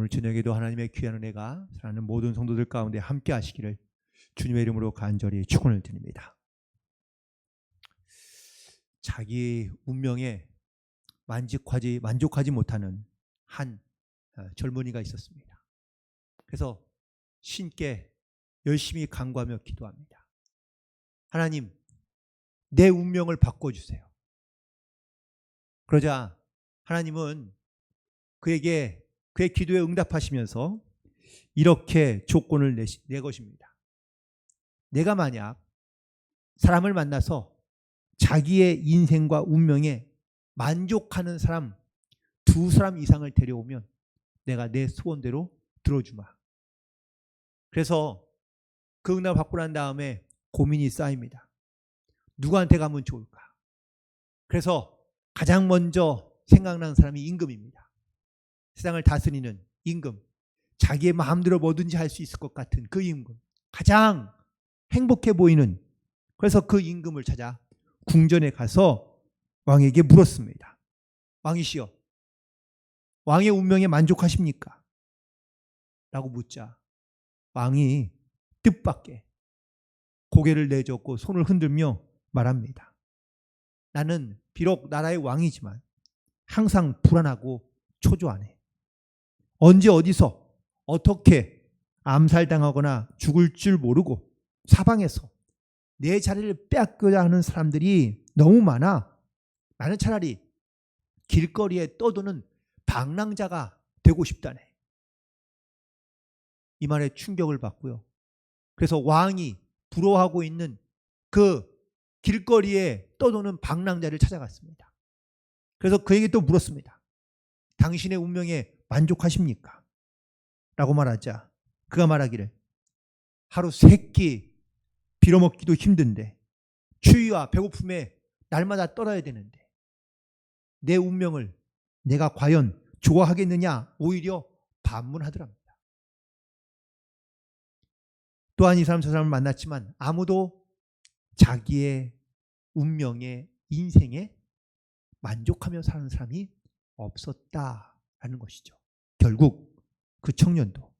오늘 저녁에도 하나님의 귀한 은혜가 사랑하는 모든 성도들 가운데 함께 하시기를 주님의 이름으로 간절히 축원을 드립니다. 자기 운명에 만족하지 못하는 한 젊은이가 있었습니다. 그래서 신께 열심히 간구하며 기도합니다. 하나님, 내 운명을 바꿔주세요. 그러자 하나님은 그의 기도에 응답하시면서 이렇게 조건을 내것입니다. 내가 만약 사람을 만나서 자기의 인생과 운명에 만족하는 사람 2사람 이상을 데려오면 내가 내 소원대로 들어주마. 그래서 그 응답을 받고 난 다음에 고민이 쌓입니다. 누구한테 가면 좋을까? 그래서 가장 먼저 생각나는 사람이 임금입니다. 세상을 다스리는 임금, 자기의 마음대로 뭐든지 할 수 있을 것 같은 그 임금, 가장 행복해 보이는, 그래서 그 임금을 찾아 궁전에 가서 왕에게 물었습니다. 왕이시여, 왕의 운명에 만족하십니까? 라고 묻자 왕이 뜻밖의 고개를 내젓고 손을 흔들며 말합니다. 나는 비록 나라의 왕이지만 항상 불안하고 초조하네. 언제 어디서 어떻게 암살당하거나 죽을 줄 모르고 사방에서 내 자리를 빼앗고자 하는 사람들이 너무 많아. 나는 차라리 길거리에 떠도는 방랑자가 되고 싶다네. 이 말에 충격을 받고요. 그래서 왕이 부러워하고 있는 그 길거리에 떠도는 방랑자를 찾아갔습니다. 그래서 그에게 또 물었습니다. 당신의 운명에 만족하십니까? 라고 말하자 그가 말하기를, 하루 3끼 빌어먹기도 힘든데 추위와 배고픔에 날마다 떨어야 되는데 내 운명을 내가 과연 좋아하겠느냐, 오히려 반문하더랍니다. 또한 이 사람 저 사람을 만났지만 아무도 자기의 운명에, 인생에 만족하며 사는 사람이 없었다라는 것이죠. 결국 그 청년도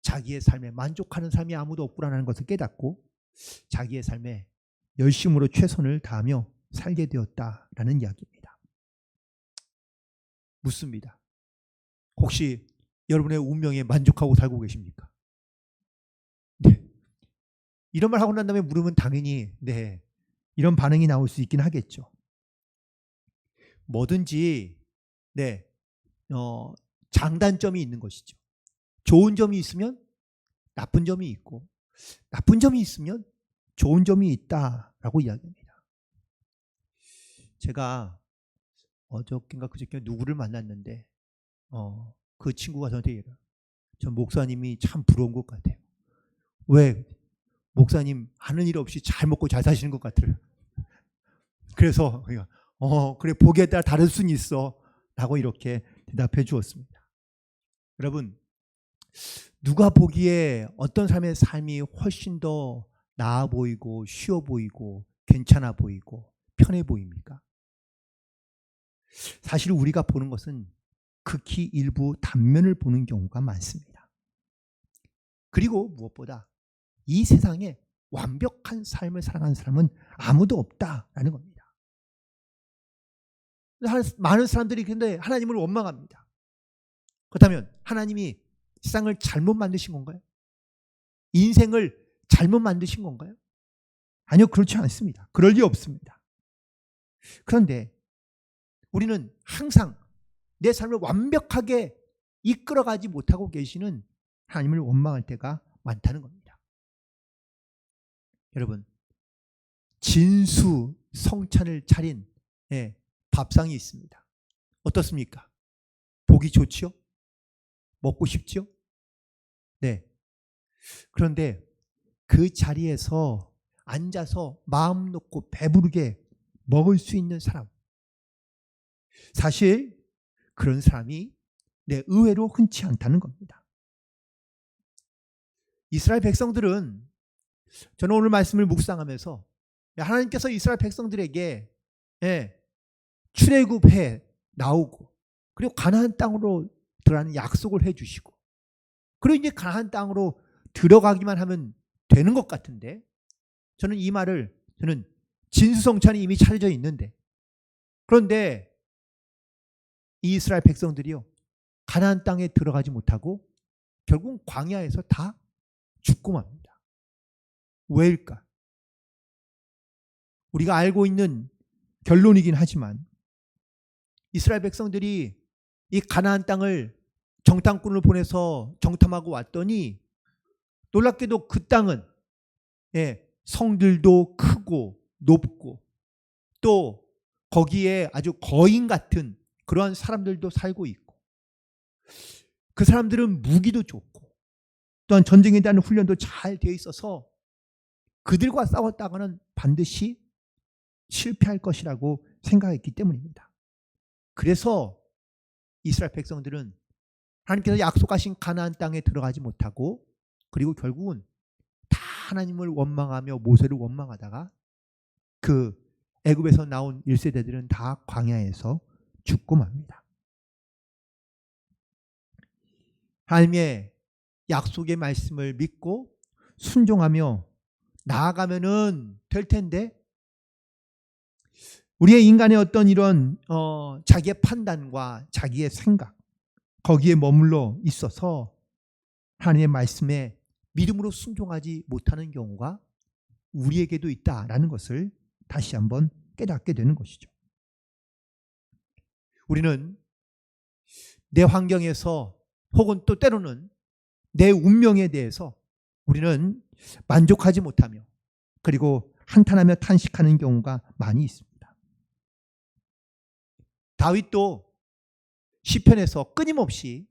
자기의 삶에 만족하는 사람이 아무도 없구나라는 것을 깨닫고 자기의 삶에 열심으로 최선을 다하며 살게 되었다라는 이야기입니다. 묻습니다. 혹시 여러분의 운명에 만족하고 살고 계십니까? 네. 이런 말 하고 난 다음에 물으면 당연히 네, 이런 반응이 나올 수 있긴 하겠죠. 뭐든지 네, 장단점이 있는 것이죠. 좋은 점이 있으면 나쁜 점이 있고, 나쁜 점이 있으면 좋은 점이 있다라고 이야기합니다. 제가 어저께인가 그저께 누구를 만났는데 그 친구가 저한테 이래요. 전 목사님이 참 부러운 것 같아요. 왜? 목사님 하는 일 없이 잘 먹고 잘 사시는 것 같아요. 그래서 그래, 보기에 따라 다를 수는 있어 라고 이렇게 대답해 주었습니다. 여러분, 누가 보기에 어떤 사람의 삶이 훨씬 더 나아 보이고 쉬워 보이고 괜찮아 보이고 편해 보입니까? 사실 우리가 보는 것은 극히 일부 단면을 보는 경우가 많습니다. 그리고 무엇보다 이 세상에 완벽한 삶을 살아가는 사람은 아무도 없다라는 겁니다. 많은 사람들이 근데 하나님을 원망합니다. 그렇다면 하나님이 세상을 잘못 만드신 건가요? 인생을 잘못 만드신 건가요? 아니요, 그렇지 않습니다. 그럴 리 없습니다. 그런데 우리는 항상 내 삶을 완벽하게 이끌어가지 못하고 계시는 하나님을 원망할 때가 많다는 겁니다. 여러분, 진수성찬을 차린 밥상이 있습니다. 어떻습니까? 보기 좋지요? 먹고 싶지요? 네. 그런데 그 자리에서 앉아서 마음 놓고 배부르게 먹을 수 있는 사람, 사실 그런 사람이 의외로 흔치 않다는 겁니다. 이스라엘 백성들은, 저는 오늘 말씀을 묵상하면서 하나님께서 이스라엘 백성들에게 출애굽해 나오고 그리고 가나안 땅으로 들어가는 약속을 해주시고, 그리고 이제 가나안 땅으로 들어가기만 하면 되는 것 같은데, 저는 이 말을, 저는 진수성찬이 이미 차려져 있는데, 그런데 이 이스라엘 백성들이요, 가나안 땅에 들어가지 못하고 결국 광야에서 다 죽고 맙니다. 왜일까? 우리가 알고 있는 결론이긴 하지만, 이스라엘 백성들이 이 가나안 땅을 정탐꾼을 보내서 정탐하고 왔더니, 놀랍게도 그 땅은 성들도 크고 높고, 또 거기에 아주 거인 같은 그러한 사람들도 살고 있고, 그 사람들은 무기도 좋고, 또한 전쟁에 대한 훈련도 잘 되어 있어서 그들과 싸웠다가는 반드시 실패할 것이라고 생각했기 때문입니다. 그래서 이스라엘 백성들은 하나님께서 약속하신 가나안 땅에 들어가지 못하고, 그리고 결국은 다 하나님을 원망하며 모세를 원망하다가 그 애굽에서 나온 1세대들은 다 광야에서 죽고 맙니다. 하나님의 약속의 말씀을 믿고 순종하며 나아가면은 될 텐데, 우리의 인간의 어떤 이런 자기의 판단과 자기의 생각, 거기에 머물러 있어서 하나님의 말씀에 믿음으로 순종하지 못하는 경우가 우리에게도 있다라는 것을 다시 한번 깨닫게 되는 것이죠. 우리는 내 환경에서, 혹은 또 때로는 내 운명에 대해서 우리는 만족하지 못하며, 그리고 한탄하며 탄식하는 경우가 많이 있습니다. 다윗도 시편에서 끊임없이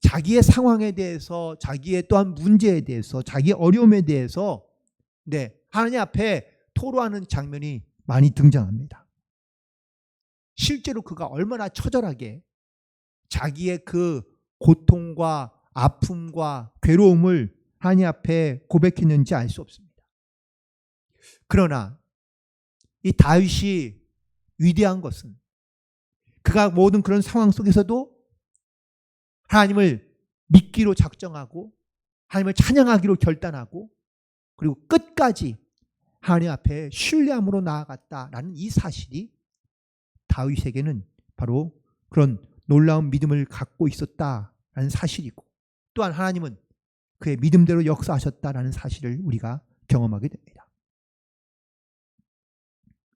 자기의 상황에 대해서, 자기의 또한 문제에 대해서, 자기의 어려움에 대해서 하나님 앞에 토로하는 장면이 많이 등장합니다. 실제로 그가 얼마나 처절하게 자기의 그 고통과 아픔과 괴로움을 하나님 앞에 고백했는지 알 수 없습니다. 그러나 이 다윗이 위대한 것은, 그가 모든 그런 상황 속에서도 하나님을 믿기로 작정하고 하나님을 찬양하기로 결단하고, 그리고 끝까지 하나님 앞에 신뢰함으로 나아갔다라는 이 사실이 다윗에게는 바로 그런 놀라운 믿음을 갖고 있었다라는 사실이고, 또한 하나님은 그의 믿음대로 역사하셨다라는 사실을 우리가 경험하게 됩니다.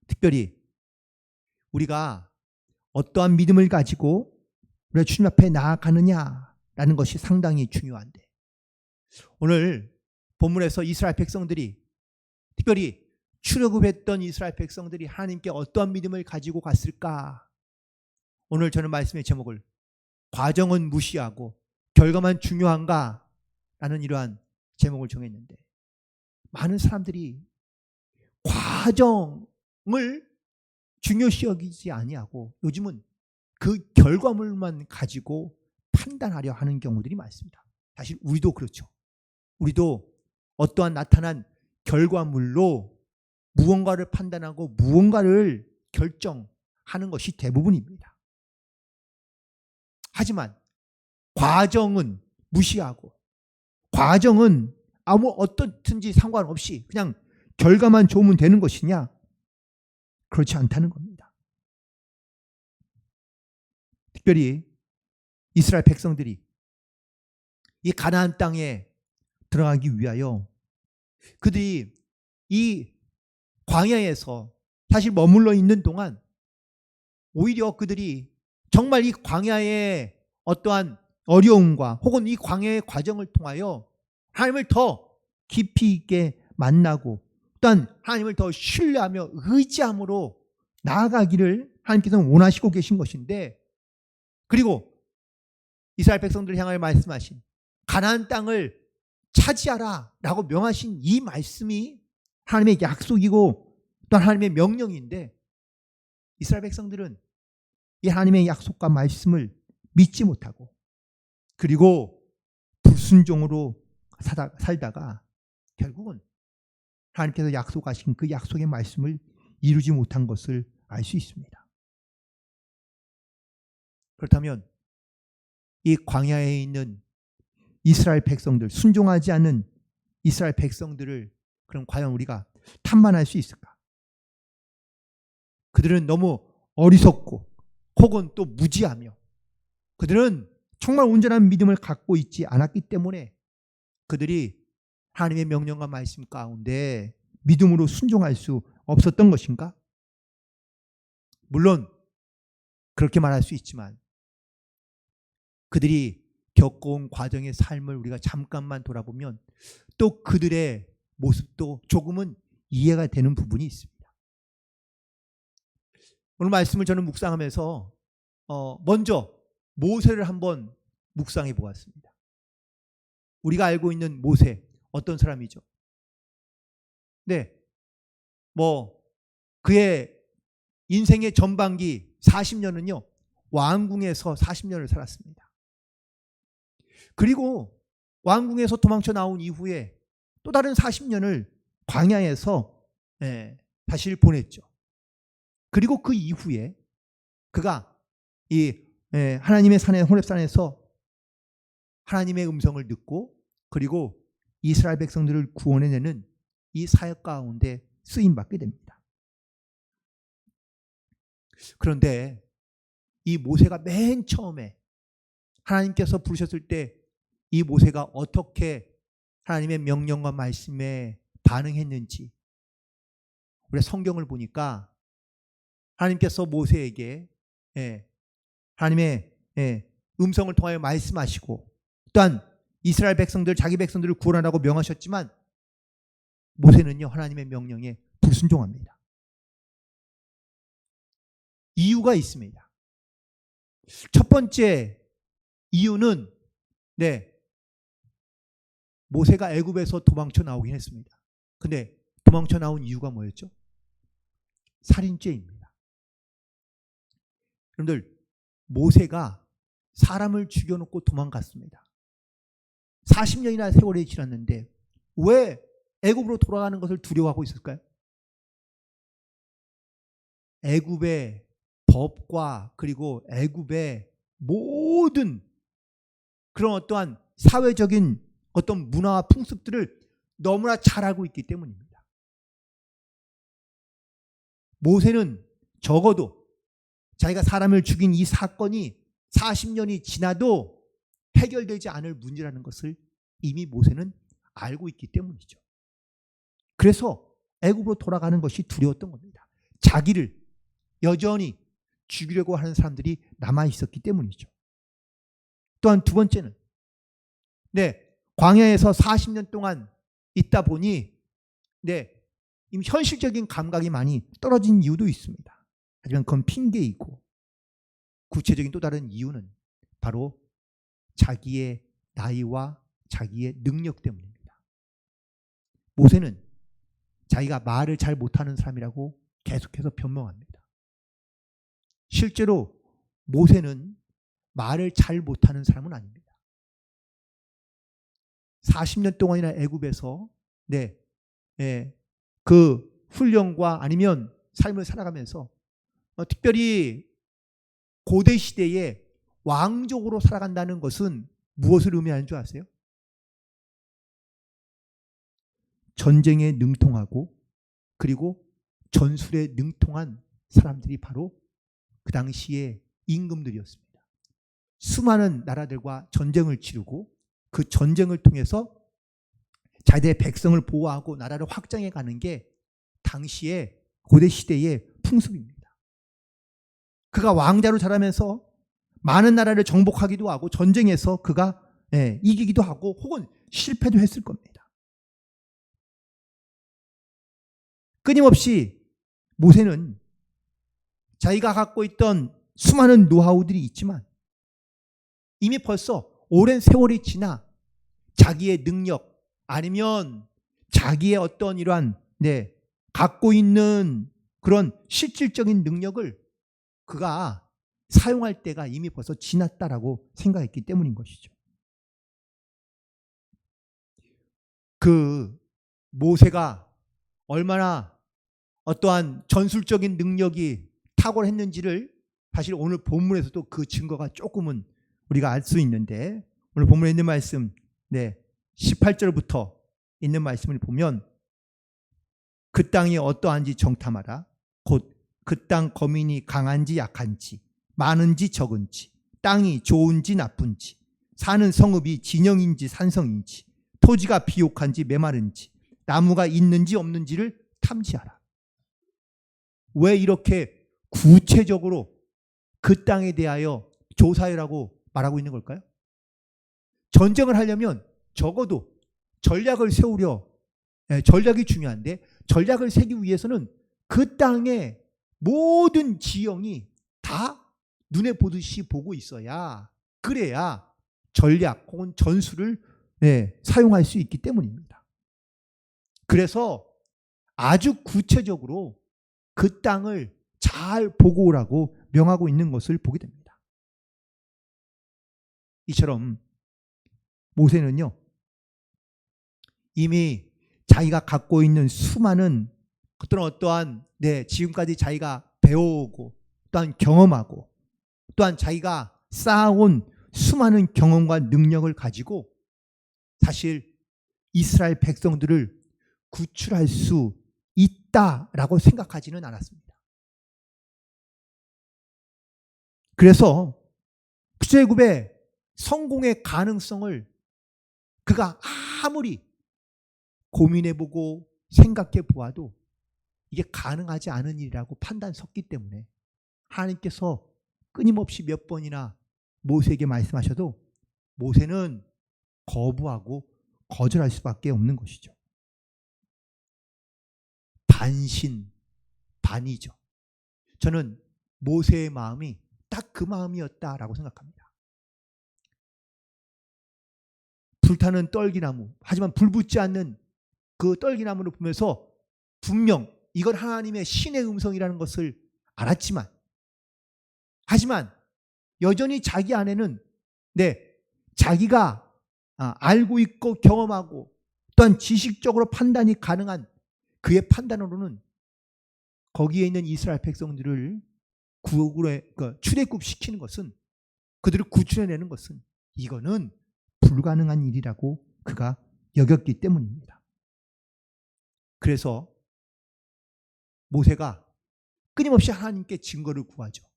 특별히 우리가 어떠한 믿음을 가지고 우리가 주님 앞에 나아가느냐라는 것이 상당히 중요한데, 오늘 본문에서 이스라엘 백성들이, 특별히 출애굽했던 이스라엘 백성들이 하나님께 어떠한 믿음을 가지고 갔을까? 오늘 저는 말씀의 제목을 과정은 무시하고 결과만 중요한가? 라는 이러한 제목을 정했는데, 많은 사람들이 과정을 중요시 여기지 아니하고 요즘은 그 결과물만 가지고 판단하려 하는 경우들이 많습니다. 사실 우리도 그렇죠. 우리도 어떠한 나타난 결과물로 무언가를 판단하고 무언가를 결정하는 것이 대부분입니다. 하지만 과정은 무시하고, 과정은 아무 어떻든지 상관없이 그냥 결과만 좋으면 되는 것이냐? 그렇지 않다는 겁니다. 특별히 이스라엘 백성들이 이 가나안 땅에 들어가기 위하여 그들이 이 광야에서 사실 머물러 있는 동안, 오히려 그들이 정말 이 광야의 어떠한 어려움과 혹은 이 광야의 과정을 통하여 하나님을 더 깊이 있게 만나고, 또한 하나님을 더 신뢰하며 의지함으로 나아가기를 하나님께서는 원하시고 계신 것인데, 그리고 이스라엘 백성들을 향하여 말씀하신 가나안 땅을 차지하라 라고 명하신 이 말씀이 하나님의 약속이고 또한 하나님의 명령인데, 이스라엘 백성들은 이 하나님의 약속과 말씀을 믿지 못하고, 그리고 불순종으로 살다가 결국은 하나님께서 약속하신 그 약속의 말씀을 이루지 못한 것을 알 수 있습니다. 그렇다면 이 광야에 있는 이스라엘 백성들, 순종하지 않는 이스라엘 백성들을 그럼 과연 우리가 탐만할 수 있을까? 그들은 너무 어리석고 혹은 또 무지하며 그들은 정말 온전한 믿음을 갖고 있지 않았기 때문에 그들이 하나님의 명령과 말씀 가운데 믿음으로 순종할 수 없었던 것인가? 물론 그렇게 말할 수 있지만 그들이 겪어온 과정의 삶을 우리가 잠깐만 돌아보면 또 그들의 모습도 조금은 이해가 되는 부분이 있습니다. 오늘 말씀을 저는 묵상하면서 먼저 모세를 한번 묵상해 보았습니다. 우리가 알고 있는 모세 어떤 사람이죠? 네, 그의 인생의 전반기 40년은요 왕궁에서 40년을 살았습니다. 그리고 왕궁에서 도망쳐 나온 이후에 또 다른 40년을 광야에서 사실 보냈죠. 그리고 그 이후에 그가 이 하나님의 산에 호렙산에서 하나님의 음성을 듣고 그리고 이스라엘 백성들을 구원해내는 이 사역 가운데 쓰임 받게 됩니다. 그런데 이 모세가 맨 처음에 하나님께서 부르셨을 때 이 모세가 어떻게 하나님의 명령과 말씀에 반응했는지 우리 성경을 보니까 하나님께서 모세에게 하나님의 음성을 통하여 말씀하시고 또한 이스라엘 백성들 자기 백성들을 구원하라고 명하셨지만 모세는요 하나님의 명령에 불순종합니다. 이유가 있습니다. 첫 번째 이유는 모세가 애굽에서 도망쳐 나오긴 했습니다. 근데 도망쳐 나온 이유가 뭐였죠? 살인죄입니다. 여러분들 모세가 사람을 죽여놓고 도망갔습니다. 40년이나 세월이 지났는데 왜 애굽으로 돌아가는 것을 두려워하고 있을까요? 애굽의 법과 그리고 애굽의 모든 그런 어떠한 사회적인 어떤 문화와 풍습들을 너무나 잘 알고 있기 때문입니다. 모세는 적어도 자기가 사람을 죽인 이 사건이 40년이 지나도 해결되지 않을 문제라는 것을 이미 모세는 알고 있기 때문이죠. 그래서 애굽으로 돌아가는 것이 두려웠던 겁니다. 자기를 여전히 죽이려고 하는 사람들이 남아 있었기 때문이죠. 또한 두 번째는 광야에서 40년 동안 있다 보니 이미 현실적인 감각이 많이 떨어진 이유도 있습니다. 하지만 그건 핑계이고 구체적인 또 다른 이유는 바로 자기의 나이와 자기의 능력 때문입니다. 모세는 자기가 말을 잘 못하는 사람이라고 계속해서 변명합니다. 실제로 모세는 말을 잘 못하는 사람은 아닙니다. 40년 동안이나 애굽에서 그 훈련과 아니면 삶을 살아가면서 특별히 고대 시대에 왕족으로 살아간다는 것은 무엇을 의미하는 줄 아세요? 전쟁에 능통하고 그리고 전술에 능통한 사람들이 바로 그 당시의 임금들이었습니다. 수많은 나라들과 전쟁을 치르고 그 전쟁을 통해서 자기들의 백성을 보호하고 나라를 확장해 가는 게 당시의 고대 시대의 풍습입니다. 그가 왕자로 자라면서 많은 나라를 정복하기도 하고 전쟁에서 그가 이기기도 하고 혹은 실패도 했을 겁니다. 끊임없이 모세는 자기가 갖고 있던 수많은 노하우들이 있지만 이미 벌써 오랜 세월이 지나 자기의 능력 아니면 자기의 어떤 이러한 갖고 있는 그런 실질적인 능력을 그가 사용할 때가 이미 벌써 지났다라고 생각했기 때문인 것이죠. 그 모세가 얼마나 어떠한 전술적인 능력이 탁월했는지를 사실 오늘 본문에서도 그 증거가 조금은 우리가 알 수 있는데, 오늘 본문에 있는 말씀 18절부터 있는 말씀을 보면, 그 땅이 어떠한지 정탐하라. 곧 그 땅 거민이 강한지 약한지, 많은지 적은지, 땅이 좋은지 나쁜지, 사는 성읍이 진영인지 산성인지, 토지가 비옥한지 메마른지, 나무가 있는지 없는지를 탐지하라. 왜 이렇게 구체적으로 그 땅에 대하여 조사해라고 말하고 있는 걸까요? 전쟁을 하려면 적어도 전략을 세우려, 전략이 중요한데, 전략을 세우기 위해서는 그 땅의 모든 지형이 다 눈에 보듯이 보고 있어야, 그래야 전략 혹은 전술을 사용할 수 있기 때문입니다. 그래서 아주 구체적으로 그 땅을 잘 보고 오라고 명하고 있는 것을 보게 됩니다. 이처럼 모세는요, 이미 자기가 갖고 있는 수많은 어떠한 지금까지 자기가 배워오고 또한 경험하고 또한 자기가 쌓아온 수많은 경험과 능력을 가지고 사실 이스라엘 백성들을 구출할 수 있다라고 생각하지는 않았습니다. 그래서 출애굽의 성공의 가능성을 그가 아무리 고민해보고 생각해 보아도 이게 가능하지 않은 일이라고 판단 섰기 때문에 하나님께서 끊임없이 몇 번이나 모세에게 말씀하셔도 모세는 거부하고 거절할 수밖에 없는 것이죠. 반신반의죠. 저는 모세의 마음이 딱 그 마음이었다라고 생각합니다. 불타는 떨기나무, 하지만 불 붙지 않는 그 떨기나무를 보면서 분명 이건 하나님의 신의 음성이라는 것을 알았지만, 하지만 여전히 자기 안에는 자기가 알고 있고 경험하고 또한 지식적으로 판단이 가능한 그의 판단으로는 거기에 있는 이스라엘 백성들을 출애굽시키는 것은, 그들을 구출해내는 것은 이거는 불가능한 일이라고 그가 여겼기 때문입니다. 그래서 모세가 끊임없이 하나님께 증거를 구하죠.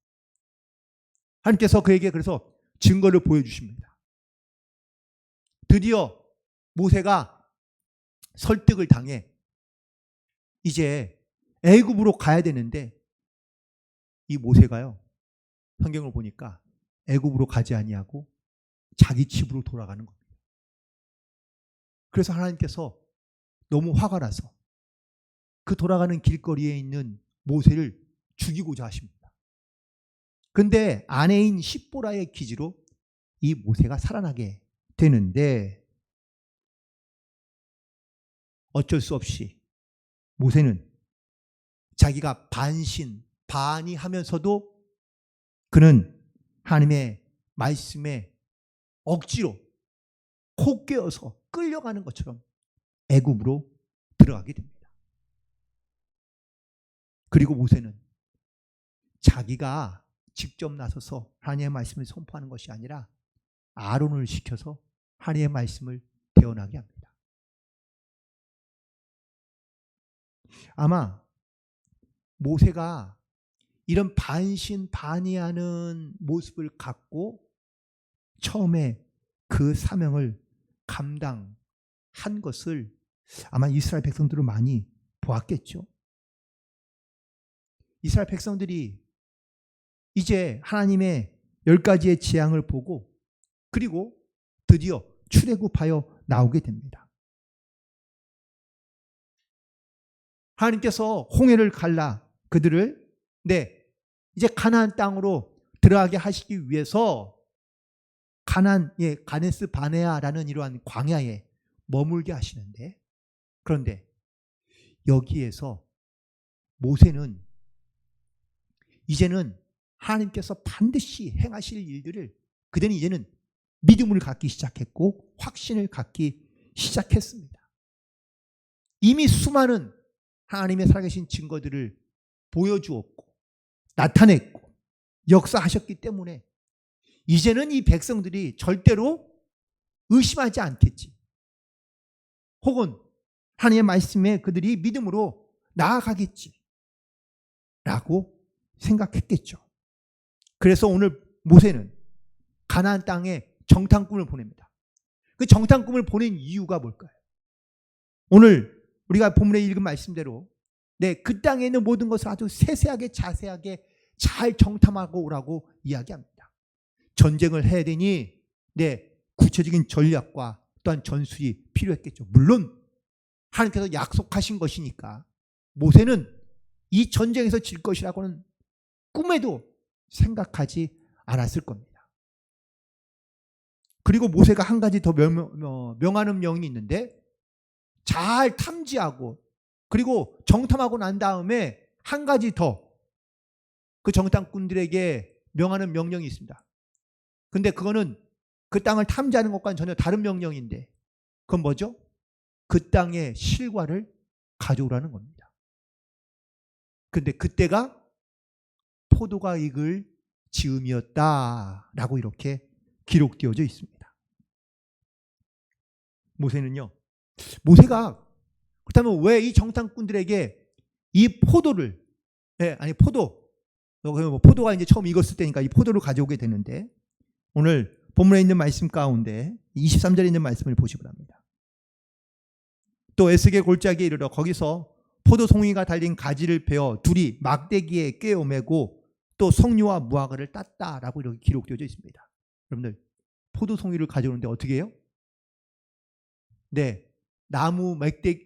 하나님께서 그에게 그래서 증거를 보여주십니다. 드디어 모세가 설득을 당해 이제 애굽으로 가야 되는데, 이 모세가요, 성경을 보니까 애굽으로 가지 아니하고 자기 집으로 돌아가는 겁니다. 그래서 하나님께서 너무 화가 나서 그 돌아가는 길거리에 있는 모세를 죽이고자 하십니다. 그런데 아내인 십보라의 기지로 이 모세가 살아나게 되는데, 어쩔 수 없이 모세는 자기가 반신반의하면서도 그는 하나님의 말씀에 억지로 코 꿰어서 끌려가는 것처럼 애굽으로 들어가게 됩니다. 그리고 모세는 자기가 직접 나서서 하나님의 말씀을 선포하는 것이 아니라 아론을 시켜서 하나님의 말씀을 대언하게 합니다. 아마 모세가 이런 반신반의하는 모습을 갖고 처음에 그 사명을 감당한 것을 아마 이스라엘 백성들은 많이 보았겠죠. 이스라엘 백성들이 이제 하나님의 10가지의 재앙을 보고 그리고 드디어 출애굽하여 나오게 됩니다. 하나님께서 홍해를 갈라 그들을 이제 가나안 땅으로 들어가게 하시기 위해서 가데스 바네아라는 이러한 광야에 머물게 하시는데, 그런데 여기에서 모세는 이제는 하나님께서 반드시 행하실 일들을 그들은 이제는 믿음을 갖기 시작했고 확신을 갖기 시작했습니다. 이미 수많은 하나님의 살아계신 증거들을 보여주었고 나타냈고 역사하셨기 때문에 이제는 이 백성들이 절대로 의심하지 않겠지. 혹은 하나님의 말씀에 그들이 믿음으로 나아가겠지. 라고 생각했겠죠. 그래서 오늘 모세는 가나안 땅에 정탐꾼을 보냅니다. 그 정탐꾼을 보낸 이유가 뭘까요? 오늘 우리가 본문에 읽은 말씀대로 그 땅에 있는 모든 것을 아주 세세하게 자세하게 잘 정탐하고 오라고 이야기합니다. 전쟁을 해야 되니 구체적인 전략과 또한 전술이 필요했겠죠. 물론 하나님께서 약속하신 것이니까 모세는 이 전쟁에서 질 것이라고는 꿈에도 생각하지 않았을 겁니다. 그리고 모세가 한 가지 더 명하는 명이 있는데, 잘 탐지하고 그리고 정탐하고 난 다음에 한 가지 더 그 정탐꾼들에게 명하는 명령이 있습니다. 근데 그거는 그 땅을 탐지하는 것과는 전혀 다른 명령인데, 그건 뭐죠? 그 땅의 실과를 가져오라는 겁니다. 근데 그때가 포도가 익을 즈음이었다라고 이렇게 기록되어져 있습니다. 모세가 그렇다면 왜 이 정탐꾼들에게 이 포도를 포도가 이제 처음 익었을 때니까 이 포도를 가져오게 되는데, 오늘 본문에 있는 말씀 가운데 23절에 있는 말씀을 보시기 바랍니다. 또 에스겔 골짜기에 이르러 거기서 포도송이가 달린 가지를 베어 둘이 막대기에 꿰어 매고 또 석류와 무화과를 땄다라고 이렇게 기록되어져 있습니다. 여러분들, 포도송이를 가져오는데 어떻게 해요? 나무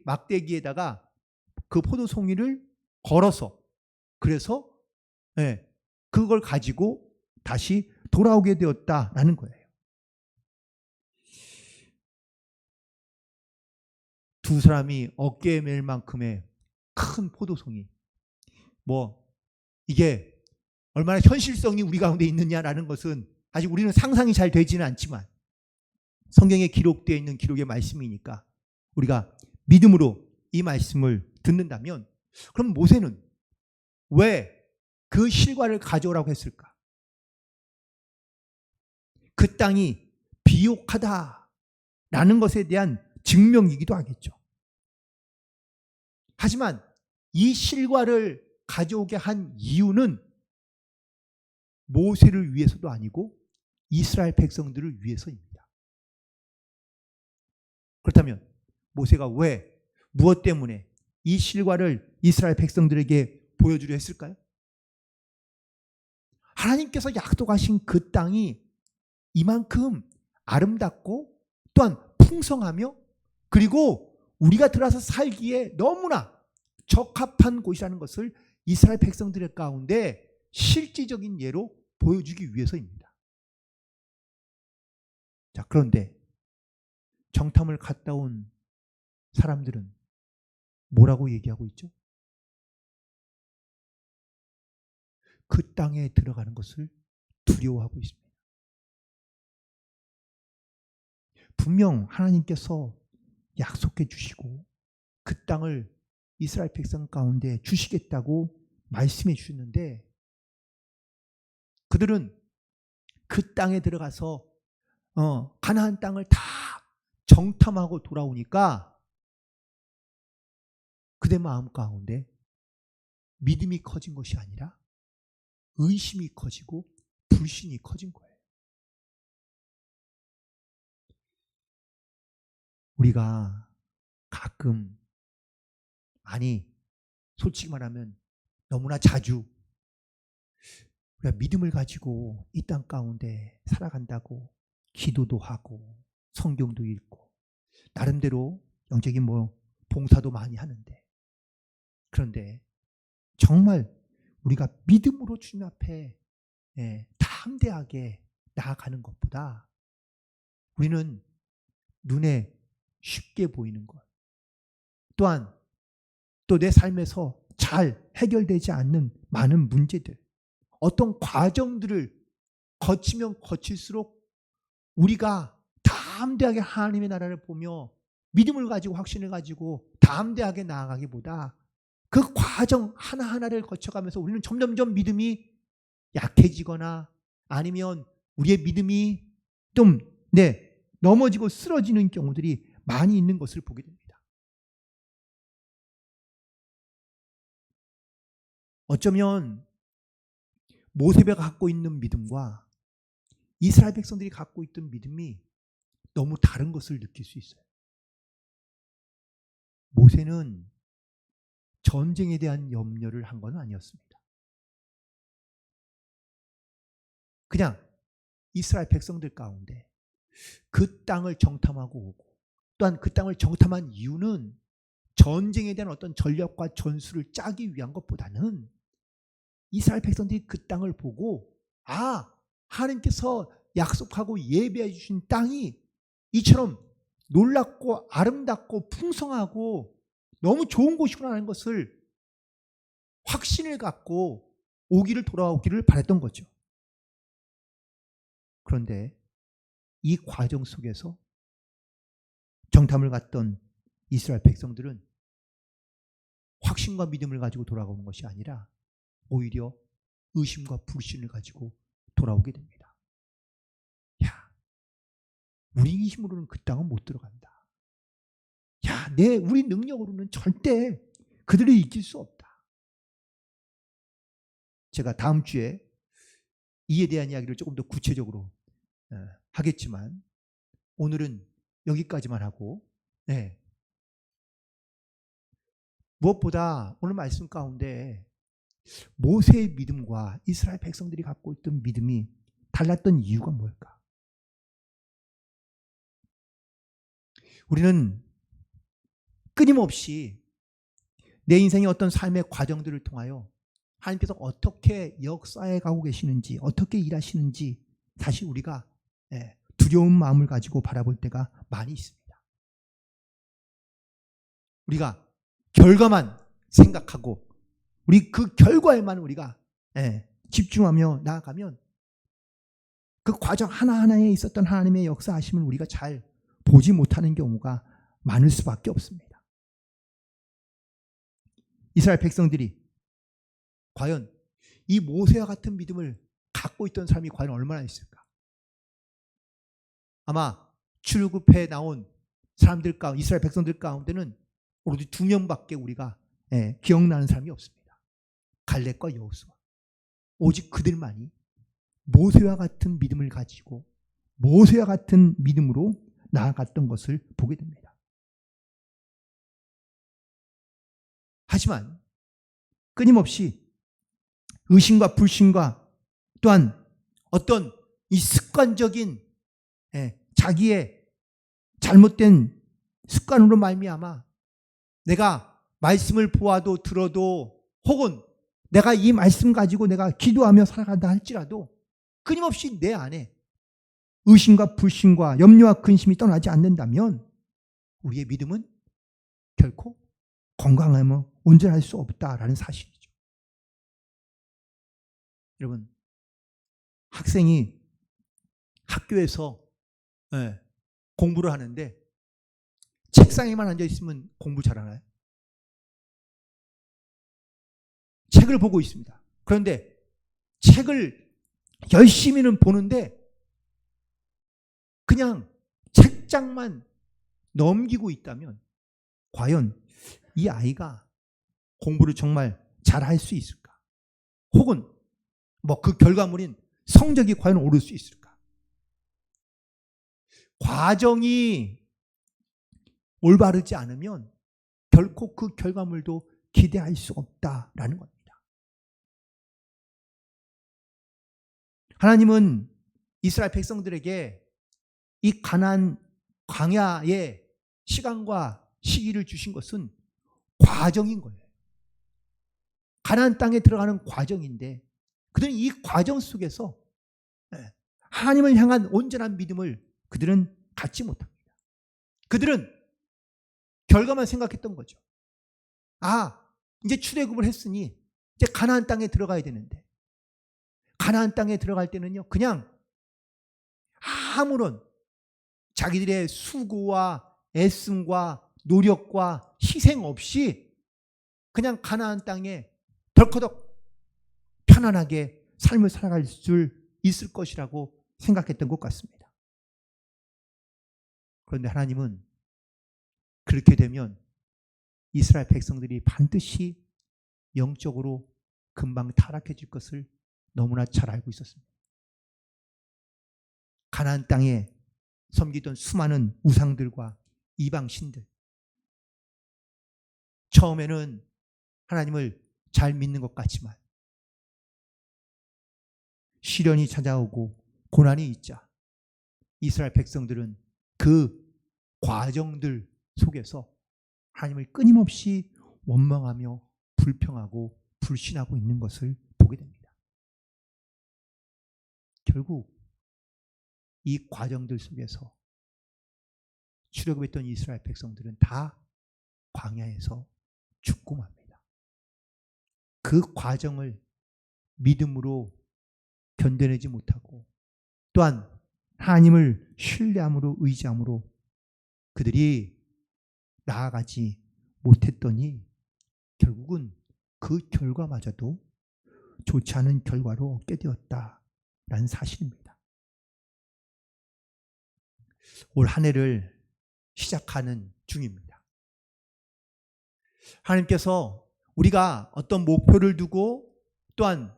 막대기에다가 그 포도송이를 걸어서, 그래서 그걸 가지고 다시 돌아오게 되었다라는 거예요. 두 사람이 어깨에 맬 만큼의 큰 포도송이, 이게 얼마나 현실성이 우리 가운데 있느냐라는 것은 아직 우리는 상상이 잘 되지는 않지만 성경에 기록되어 있는 기록의 말씀이니까 우리가 믿음으로 이 말씀을 듣는다면, 그럼 모세는 왜 그 실과를 가져오라고 했을까? 그 땅이 비옥하다라는 것에 대한 증명이기도 하겠죠. 하지만 이 실과를 가져오게 한 이유는 모세를 위해서도 아니고 이스라엘 백성들을 위해서입니다. 그렇다면 모세가 왜, 무엇 때문에 이 실과를 이스라엘 백성들에게 보여주려 했을까요? 하나님께서 약속하신 그 땅이 이만큼 아름답고 또한 풍성하며 그리고 우리가 들어서 살기에 너무나 적합한 곳이라는 것을 이스라엘 백성들 가운데 실질적인 예로 보여주기 위해서입니다. 자, 그런데 정탐을 갔다 온 사람들은 뭐라고 얘기하고 있죠? 그 땅에 들어가는 것을 두려워하고 있습니다. 분명 하나님께서 약속해 주시고 그 땅을 이스라엘 백성 가운데 주시겠다고 말씀해 주셨는데, 그들은 그 땅에 들어가서 가나안 땅을 다 정탐하고 돌아오니까 그들 마음 가운데 믿음이 커진 것이 아니라 의심이 커지고 불신이 커진 거예요. 우리가 가끔, 솔직히 말하면 너무나 자주 우리가 믿음을 가지고 이 땅 가운데 살아간다고 기도도 하고 성경도 읽고 나름대로 영적인 봉사도 많이 하는데, 그런데 정말 우리가 믿음으로 주님 앞에 담대하게 나아가는 것보다 우리는 눈에 쉽게 보이는 것, 또한 또 내 삶에서 잘 해결되지 않는 많은 문제들, 어떤 과정들을 거치면 거칠수록 우리가 담대하게 하나님의 나라를 보며 믿음을 가지고 확신을 가지고 담대하게 나아가기보다 그 과정 하나하나를 거쳐가면서 우리는 점점점 믿음이 약해지거나 아니면 우리의 믿음이 좀 넘어지고 쓰러지는 경우들이 많이 있는 것을 보게 됩니다. 어쩌면 모세가 갖고 있는 믿음과 이스라엘 백성들이 갖고 있던 믿음이 너무 다른 것을 느낄 수 있어요. 모세는 전쟁에 대한 염려를 한 건 아니었습니다. 그냥 이스라엘 백성들 가운데 그 땅을 정탐하고 오고, 또한 그 땅을 정탐한 이유는 전쟁에 대한 어떤 전략과 전술을 짜기 위한 것보다는 이스라엘 백성들이 그 땅을 보고 하나님께서 약속하고 예배해 주신 땅이 이처럼 놀랍고 아름답고 풍성하고 너무 좋은 곳이구나 하는 것을 확신을 갖고 돌아오기를 바랬던 거죠. 그런데 이 과정 속에서 정탐을 갔던 이스라엘 백성들은 확신과 믿음을 가지고 돌아오는 것이 아니라 오히려 의심과 불신을 가지고 돌아오게 됩니다. 우리 힘으로는 그 땅은 못 들어간다. 우리 능력으로는 절대 그들을 이길 수 없다. 제가 다음 주에 이에 대한 이야기를 조금 더 구체적으로 하겠지만 오늘은 여기까지만 하고, 무엇보다 오늘 말씀 가운데 모세의 믿음과 이스라엘 백성들이 갖고 있던 믿음이 달랐던 이유가 뭘까? 우리는 끊임없이 내 인생의 어떤 삶의 과정들을 통하여 하나님께서 어떻게 역사해 가고 계시는지, 어떻게 일하시는지 사실 우리가 두려운 마음을 가지고 바라볼 때가 많이 있습니다. 우리가 결과만 생각하고 우리 그 결과에만 우리가 집중하며 나아가면 그 과정 하나하나에 있었던 하나님의 역사하심을 우리가 잘 보지 못하는 경우가 많을 수밖에 없습니다. 이스라엘 백성들이 과연 이 모세와 같은 믿음을 갖고 있던 사람이 과연 얼마나 있을까? 아마 출애굽해 나온 사람들 가운데, 이스라엘 백성들 가운데는 오로지 2명밖에 우리가 기억나는 사람이 없습니다. 갈렙과 여호수아. 오직 그들만이 모세와 같은 믿음을 가지고 모세와 같은 믿음으로 나아갔던 것을 보게 됩니다. 하지만 끊임없이 의심과 불신과 또한 어떤 이 습관적인 자기의 잘못된 습관으로 말미암아 내가 말씀을 보아도 들어도 혹은 내가 이 말씀 가지고 내가 기도하며 살아간다 할지라도 끊임없이 내 안에 의심과 불신과 염려와 근심이 떠나지 않는다면 우리의 믿음은 결코 건강하며 온전할 수 없다라는 사실이죠. 여러분, 학생이 학교에서 공부를 하는데 책상에만 앉아 있으면 공부 잘하나요? 책을 보고 있습니다. 그런데 책을 열심히는 보는데 그냥 책장만 넘기고 있다면 과연 이 아이가 공부를 정말 잘할 수 있을까? 혹은 그 결과물인 성적이 과연 오를 수 있을까? 과정이 올바르지 않으면 결코 그 결과물도 기대할 수 없다라는 겁니다. 하나님은 이스라엘 백성들에게 이 가나안 광야의 시간과 시기를 주신 것은 과정인 거예요. 가나안 땅에 들어가는 과정인데 그들은 이 과정 속에서 하나님을 향한 온전한 믿음을 그들은 갖지 못합니다. 그들은 결과만 생각했던 거죠. 이제 출애굽을 했으니 이제 가나안 땅에 들어가야 되는데 가나안 땅에 들어갈 때는요 그냥 아무런 자기들의 수고와 애씀과 노력과 희생 없이 그냥 가나안 땅에 덜커덕 편안하게 삶을 살아갈 수 있을 것이라고 생각했던 것 같습니다. 그런데 하나님은 그렇게 되면 이스라엘 백성들이 반드시 영적으로 금방 타락해질 것을 너무나 잘 알고 있었습니다. 가나안 땅에 섬기던 수많은 우상들과 이방 신들, 처음에는 하나님을 잘 믿는 것 같지만 시련이 찾아오고 고난이 있자 이스라엘 백성들은 그 과정들 속에서 하나님을 끊임없이 원망하며 불평하고 불신하고 있는 것을 보게 됩니다. 결국 이 과정들 속에서 출애굽했던 이스라엘 백성들은 다 광야에서 죽고 맙니다. 그 과정을 믿음으로 견뎌내지 못하고 또한 하나님을 신뢰함으로 의지함으로 그들이 나아가지 못했더니 결국은 그 결과마저도 좋지 않은 결과로 얻게 되었다라는 사실입니다. 올 한 해를 시작하는 중입니다. 하나님께서 우리가 어떤 목표를 두고 또한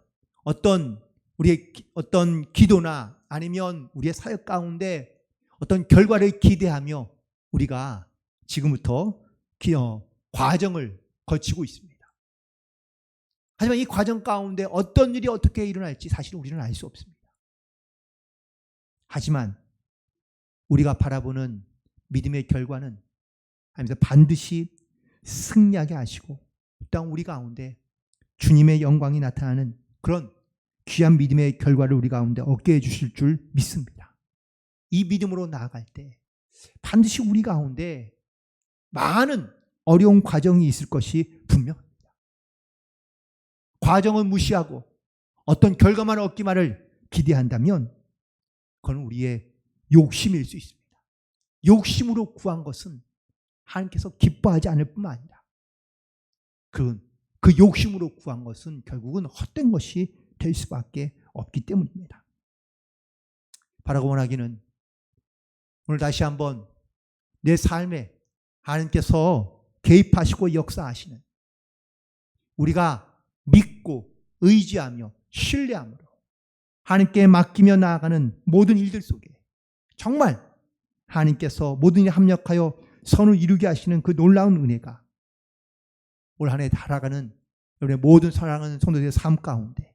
우리의 어떤 기도나 아니면 우리의 사역 가운데 어떤 결과를 기대하며 우리가 지금부터 과정을 거치고 있습니다. 하지만 이 과정 가운데 어떤 일이 어떻게 일어날지 사실 우리는 알 수 없습니다. 하지만 우리가 바라보는 믿음의 결과는 하나님께서 반드시 승리하게 하시고 또한 우리 가운데 주님의 영광이 나타나는 그런 귀한 믿음의 결과를 우리 가운데 얻게 해주실 줄 믿습니다. 이 믿음으로 나아갈 때 반드시 우리 가운데 많은 어려운 과정이 있을 것이 분명합니다. 과정을 무시하고 어떤 결과만 얻기만을 기대한다면 그건 우리의 욕심일 수 있습니다. 욕심으로 구한 것은 하나님께서 기뻐하지 않을 뿐만 아니라 그 욕심으로 구한 것은 결국은 헛된 것이 될 수밖에 없기 때문입니다. 바라고 원하기는 오늘 다시 한번 내 삶에 하나님께서 개입하시고 역사하시는 우리가 믿고 의지하며 신뢰함으로 하나님께 맡기며 나아가는 모든 일들 속에 정말 하나님께서 모든 일에 합력하여 선을 이루게 하시는 그 놀라운 은혜가 올 한 해 살아가는 여러분의 모든 사랑하는 성도들의 삶 가운데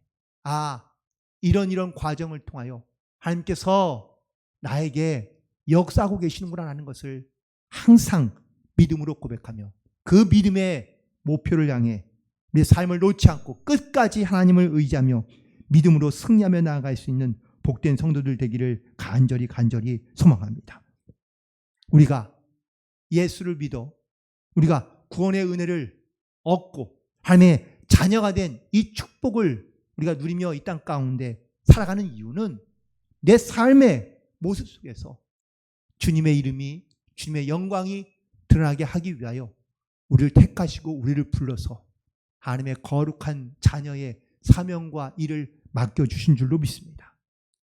이런 과정을 통하여 하나님께서 나에게 역사하고 계시는구나 하는 것을 항상 믿음으로 고백하며 그 믿음의 목표를 향해 우리의 삶을 놓지 않고 끝까지 하나님을 의지하며 믿음으로 승리하며 나아갈 수 있는 복된 성도들 되기를 간절히 소망합니다. 우리가 예수를 믿어 우리가 구원의 은혜를 얻고 하나님의 자녀가 된 이 축복을 우리가 누리며 이 땅 가운데 살아가는 이유는 내 삶의 모습 속에서 주님의 이름이 주님의 영광이 드러나게 하기 위하여 우리를 택하시고 우리를 불러서 하나님의 거룩한 자녀의 사명과 일을 맡겨주신 줄로 믿습니다.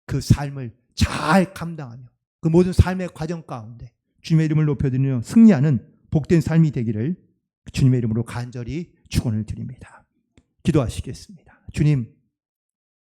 그 삶을 잘 감당하며 그 모든 삶의 과정 가운데 주님의 이름을 높여드리며 승리하는 복된 삶이 되기를 주님의 이름으로 간절히 축원을 드립니다. 기도하시겠습니다. 주님,